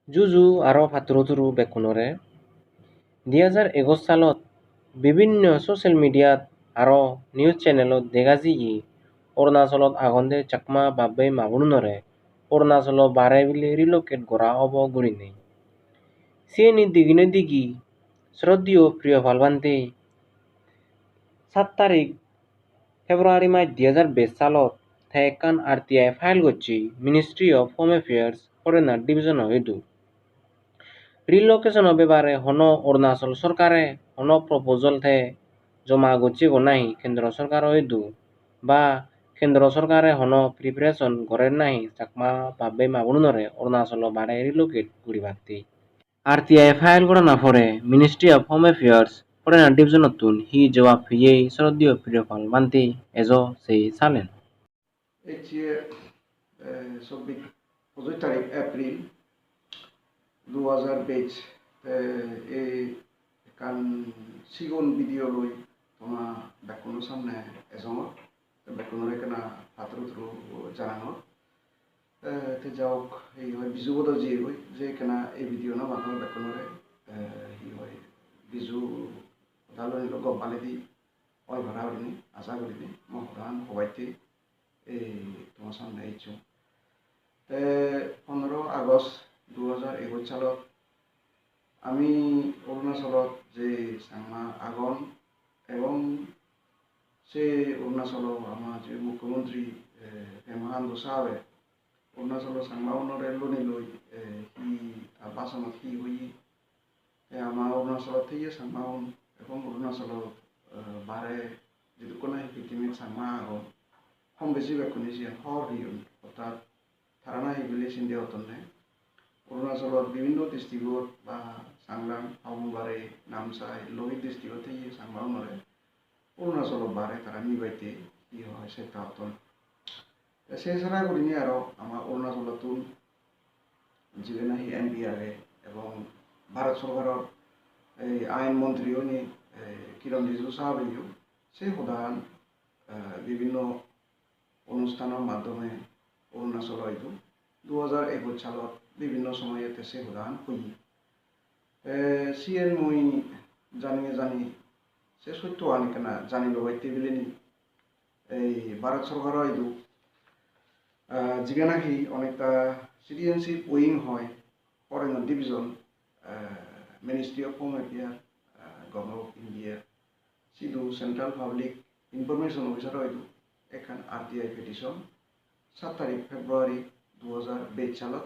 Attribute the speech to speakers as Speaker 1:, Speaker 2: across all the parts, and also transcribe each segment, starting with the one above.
Speaker 1: जुजु आरो भाद्रतुरु बेखुनरे 2021 साলত विभिन्न सोशल मीडियात आरो न्यूज चैनलत देगाजिगि अरुणाचलत आगन्ते चाकमा बाबै माबुनुनरे अरुणाचल बारायबिले रिलोकेट गरा अबो गुरिनै सिएनि दिगिनो दिगि श्रद्धेय प्रिय फालबान्ते 7 तारिख फेब्रुआरी माह 2020 साলত थेकान आरटीआई फाइल गच्छी मिनिस्ट्री ऑफ होम अफेयर्स फरेनार डिविजन हयदु रिलोकेशन बेबारे हनो अरुणाचल सरकारे हनो प्रपोजल थे जमा गच्छी गनाही केंद्र सरकार हयदु बा केंद्र सरकारे हनो प्रिपारेशन करे नाही चाकमा बाबै माबुनुनरे अरुणाचल बारे रिलोकेट गुरिबाती आरटीआई फाइल गड़ना फरे मिनिस्ट्री ऑफ होम अफेयर्स फरेनार डिविजन तुन ही जवाब फिये श्रद्धेय प्रिय फालबान्ते एजो से सालेन
Speaker 2: পঁচিশ তারিখ এপ্রিল 2020 এই কান সিগন ভিডিও লই তোমা বেকুনো সামনে এজমত বেকুনোরে কেনা ফাতরুত্রু জানানো তে যাওক এই হয় বিজু বদল যে হই যে কেনা এই ভিডিও না মানুষ বেকুনোরে হি হয় বিজু দালনি লগ বালেদি অয় ভরা হরিনি আশা করিনি মহদান হবাইতে এই তোমার সামনে এইছো 15 আগস্ট 2021 সালত আমি অরুণাচলত যে সাংমা আগন এবং সে অরুণাচল আমার যে মুখ্যমন্ত্রী হেমাহান্দ সাহেবে অরুণাচল সাংমা অন্যরে লনি লই হি বাসনত হি হই আমার অরুণাচলত থেকে সাংমা এবং অরুণাচল বারে যেটু কোনো হিপিটিমিক সাংমা আগন কম বেশি বেকুনি হর হিউন অর্থাৎ ধারণা হিবিলে সিন্ধে হতনে অরুণাচলত বিভিন্ন ডিস্ট্রিক্টত বা সাংলাং হাবুবারে নামসাই লোহিত ডিস্ট্রিক্টত থেকে সাংমা নরে অরুণাচল বারে তারা নিবাইতে কি হয় সেটা হতন সে ছাড়া করিনি আরো আমার অরুণাচলত যে নাহি এমপিআরে এবং ভারত সরকারের এই আইন মন্ত্রীও নি কিরণ রিজিজু সাহেবেও সেই প্রধান বিভিন্ন অনুষ্ঠানের মাধ্যমে অরুণাচল হয়তো 2021 সালত বিভিন্ন সময়তে সে প্রধান হই সিএন মুই জানি সে সত্য আনি কেনা জানি লবাইতে বিলেনি এই ভারত সরকার হয়তো যেখানে অনেকটা সিটিজেনশিপ উইং হয় foreigner division ministry of home affair government of India Sidhu central public information officer হয়তো এখান আরটিআই পিটিশন 7 তারিখ ফেব্রুয়ারি 2020 সালত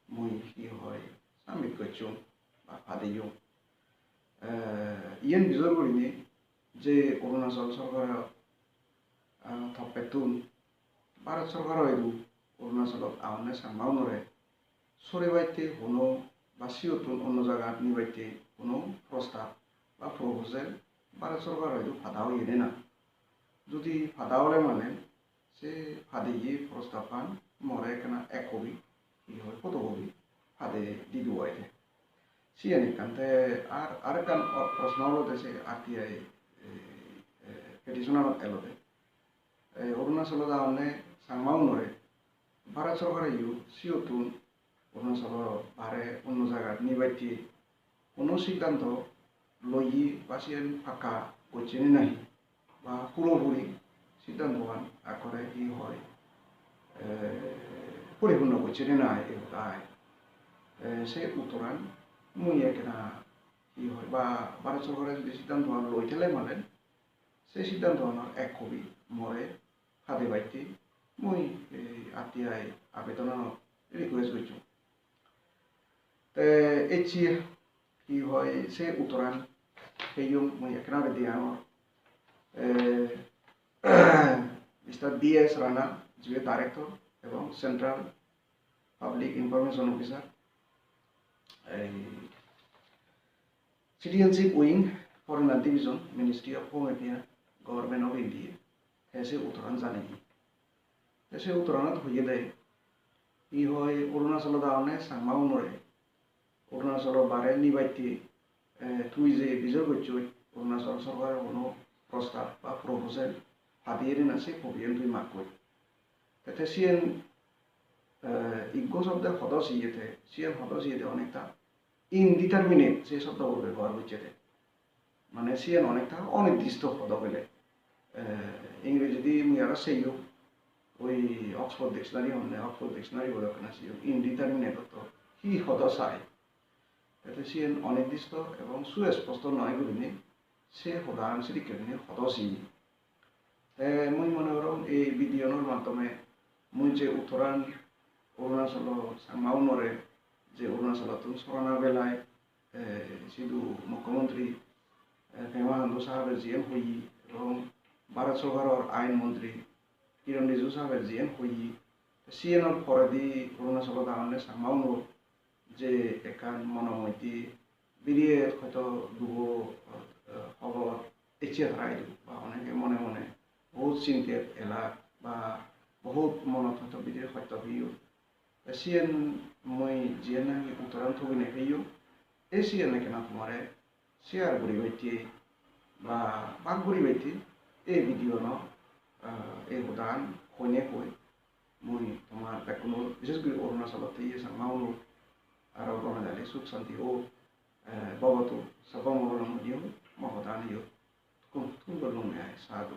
Speaker 2: মুই কি হয় সাবমিট করছো বা ফাদিও ইয়ান বিজয় করিনি যে অরুণাচল সরকার থপেতুন ভারত সরকার হয়তো অরুণাচলত আহনে সাংমাও নরে সরে বাইতে হনো বা সিওতুন অন্য জায়গা নিবাইতে কোনো প্রস্তাব বা প্রপোজেল ভারত সরকার হয়তো ফাদাও এনে না যদি ফাদাওলে মানে সে ফাদে গিয়ে প্রস্তাব পান মরে কেনা এক কবি কি হয় কত কবি ফাদে দিদু আইলে সিয়ানি কানতে আর আরেকখান প্রশ্ন হলো দেশে আরটিআই পেটিশনার এলোতে অরুণাচল যাওয়ানে সাংমাও নরে ভারত সরকার ইউ সিওতুন অরুণাচল বারে অন্য জায়গা নিবাইতে কোনো সিদ্ধান্ত লই বা সিয়ান ফাঁকা করছেন নাহি বা পুরোপুরি সিদ্ধান্তবান আকরে ই হয় পরিপূর্ণ করছেন না তাই সে উত্তরান মুই একেনা ই হয় বা ভারত সরকারের যদি সিদ্ধান্ত লই ঠেলে মানেন সেই সিদ্ধান্ত এক কবি মরে ফাদে বাইতে মুই আরটিআই আবেদন রিকুয়েস্ট করছো এচি কি হয় সে উত্তরান সেই মুই একেনা দিয়ে মিস্টার বিএস রানা যিনি ডাইরেক্টর এবং সেন্ট্রাল পাবলিক ইনফরমেশন অফিসার এই citizenship wing foreigner division ministry of home affair government of India এসে উত্তরাণ জানে এসে উত্তরাণত হইয়ে দেয় ই হয় অরুণাচল দাওনে সাংমাও নরে অরুণাচল বারে নিবাইতে তুই যে বিজয় করছো অরুণাচল সরকারের কোনো প্রস্তাব বা প্রপোজেল হাতিয়ে না সে কবিয়ান তুই মাক কই তাতে সিএন ইগো শব্দের হদস ইয়েতে সিএন হদস ইয়েতে অনেকটা ইনডিটারমিনেট সেই শব্দগুলো ব্যবহার হচ্ছে মানে সিএন অনেকটা অনির্দিষ্ট হদ পেলে ইংরেজি মুই আর সেইও ওই অক্সফোর্ড ডিকশনারি হলে অক্সফোর্ড ডিকশনারি বলে কেনা সিও ইনডিটারমিনেট হতো হি হদ চাই এতে সিএন অনির্দিষ্ট এবং সুস্পষ্ট নয় গুলিনি সে হদান সিরিকেনি হদসি মুই মনে করম এই ভিডিওর মাধ্যমে মুই যে উত্তরাণ অৰুণাচল মাউনরে যে অৰুণাচলত সরানা বেলায় সিধু মুখ্যমন্ত্রী পেমা খান্ডু সাহেবের জিএম হই এবং ভারত সরকারের আইনমন্ত্রী কিরণ রিজু সাহেবের জিএম হই সিএনর পরেদি অৰুণাচলত আনলে মাউনো যে একান মনোমৈতি বিরিয়ে হয়তো দুবো খবর এচিয়ে হারাই বা অনেকে মনে মনে বহুত চিন্তিত এলাক বা বহুত মনত হয়তো বিরিয়ে সত্য হইও সিএন মই জিএন আমি উত্তরাণ থবিনে হইও এই সিএন কেনা তোমারে শেয়ার করি বাইতি বা বাক করি বাইতি এই ভিডিও ন এই উদান হইনে কই মই তোমার কোনো বিশেষ করে অরুণাচলত এই মাউনো আর গণজালি সুখ শান্তি ও বাবতো সবম মহদান ইউ কোন তুল লুঙ্গে সাধু